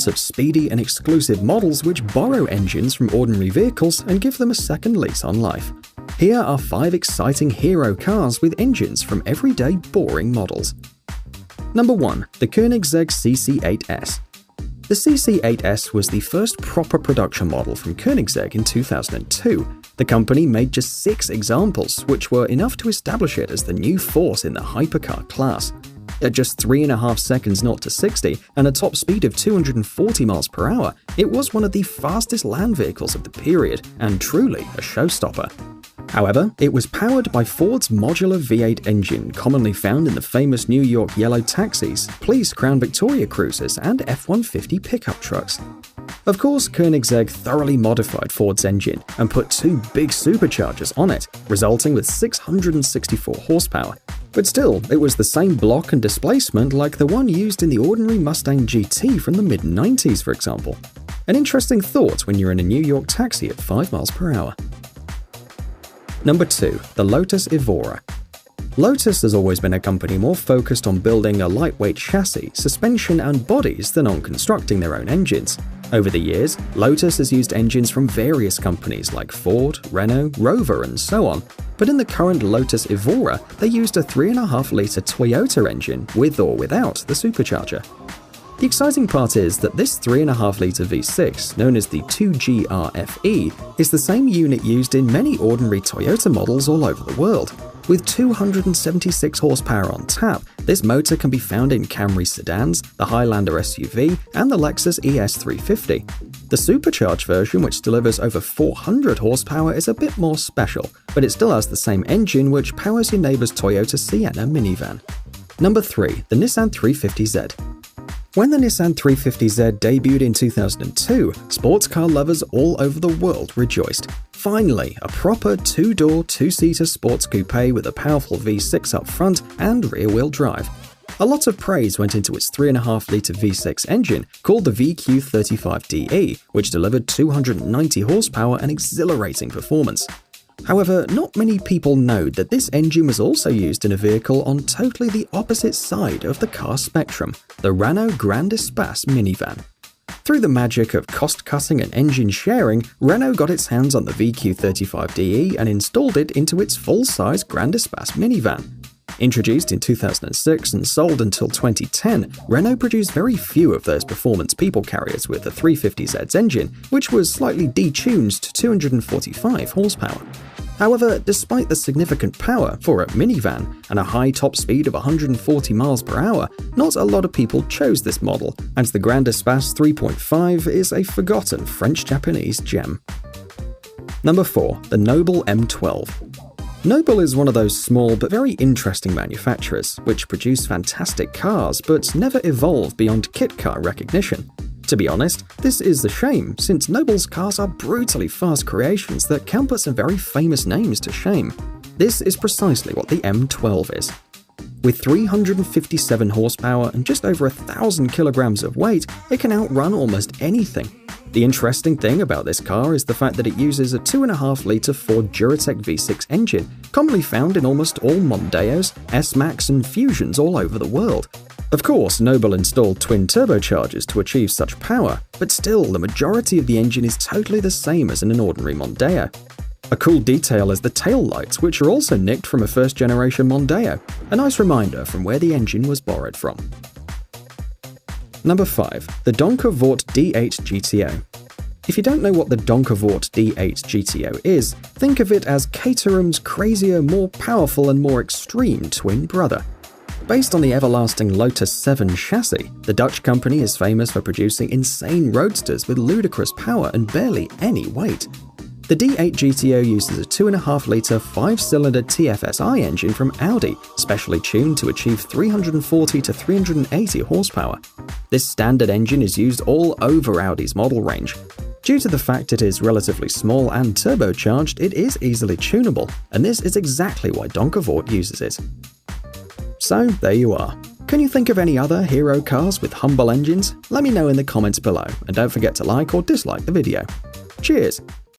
lots of speedy and exclusive models which borrow engines from ordinary vehicles and give them a second lease on life. Here are 5 exciting hero cars with engines from everyday boring models. Number 1. The Koenigsegg CC8S. The CC8S was the first proper production model from Koenigsegg in 2002. The company made just 6 examples, which were enough to establish it as the new force in the hypercar class. At just 3.5 seconds 0 to 60 and a top speed of 240 miles per hour, it was one of the fastest land vehicles of the period and truly a showstopper. However, it was powered by Ford's modular V8 engine commonly found in the famous New York yellow taxis, police Crown Victoria cruisers, and F-150 pickup trucks. Of course, Koenigsegg thoroughly modified Ford's engine and put 2 big superchargers on it, resulting with 664 horsepower. But still, it was the same block and displacement like the one used in the ordinary Mustang GT from the mid-90s, for example. An interesting thought when you're in a New York taxi at 5 miles per hour. Number 2. The Lotus Evora. Lotus has always been a company more focused on building a lightweight chassis, suspension, and bodies than on constructing their own engines. Over the years, Lotus has used engines from various companies like Ford, Renault, Rover, and so on. But in the current Lotus Evora, they used a 3.5-litre Toyota engine with or without the supercharger. The exciting part is that this 3.5-litre V6, known as the 2GRFE, is the same unit used in many ordinary Toyota models all over the world. With 276 horsepower on tap, this motor can be found in Camry sedans, the Highlander SUV, and the Lexus ES350. The supercharged version, which delivers over 400 horsepower, is a bit more special, but it still has the same engine which powers your neighbor's Toyota Sienna minivan. Number 3. The Nissan 350Z. When the Nissan 350Z debuted in 2002, sports car lovers all over the world rejoiced. Finally, a proper 2-door, 2-seater sports coupe with a powerful V6 up front and rear-wheel drive. A lot of praise went into its 3.5-litre V6 engine called the VQ35DE, which delivered 290 horsepower and exhilarating performance. However, not many people know that this engine was also used in a vehicle on totally the opposite side of the car spectrum, the Renault Grand Espace minivan. Through the magic of cost-cutting and engine sharing, Renault got its hands on the VQ35DE and installed it into its full-size Grand Espace minivan. Introduced in 2006 and sold until 2010, Renault produced very few of those performance people carriers with the 350Z's engine, which was slightly detuned to 245 horsepower. However, despite the significant power for a minivan and a high top speed of 140 miles per hour, not a lot of people chose this model, and the Grand Espace 3.5 is a forgotten French-Japanese gem. Number 4. The Noble M12. Noble is one of those small but very interesting manufacturers, which produce fantastic cars but never evolve beyond kit car recognition. To be honest, this is a shame, since Noble's cars are brutally fast creations that can put some very famous names to shame. This is precisely what the M12 is. With 357 horsepower and just over 1,000 kilograms of weight, it can outrun almost anything. The interesting thing about this car is the fact that it uses a 2.5-litre Ford Duratec V6 engine, commonly found in almost all Mondeos, S-Max, and Fusions all over the world. Of course, Noble installed twin turbochargers to achieve such power, but still, the majority of the engine is totally the same as in an ordinary Mondeo. A cool detail is the tail lights, which are also nicked from a first-generation Mondeo, a nice reminder from where the engine was borrowed from. Number 5. The Donker Voort D8 GTO. If you don't know what the Donker Voort D8 GTO is, think of it as Caterham's crazier, more powerful and more extreme twin brother. Based on the everlasting Lotus 7 chassis, the Dutch company is famous for producing insane roadsters with ludicrous power and barely any weight. The D8 GTO uses a 2.5-litre 5-cylinder TFSI engine from Audi, specially tuned to achieve 340 to 380 horsepower. This standard engine is used all over Audi's model range. Due to the fact it is relatively small and turbocharged, it is easily tunable, and this is exactly why Donker Voort uses it. So, there you are. Can you think of any other hero cars with humble engines? Let me know in the comments below, and don't forget to like or dislike the video. Cheers!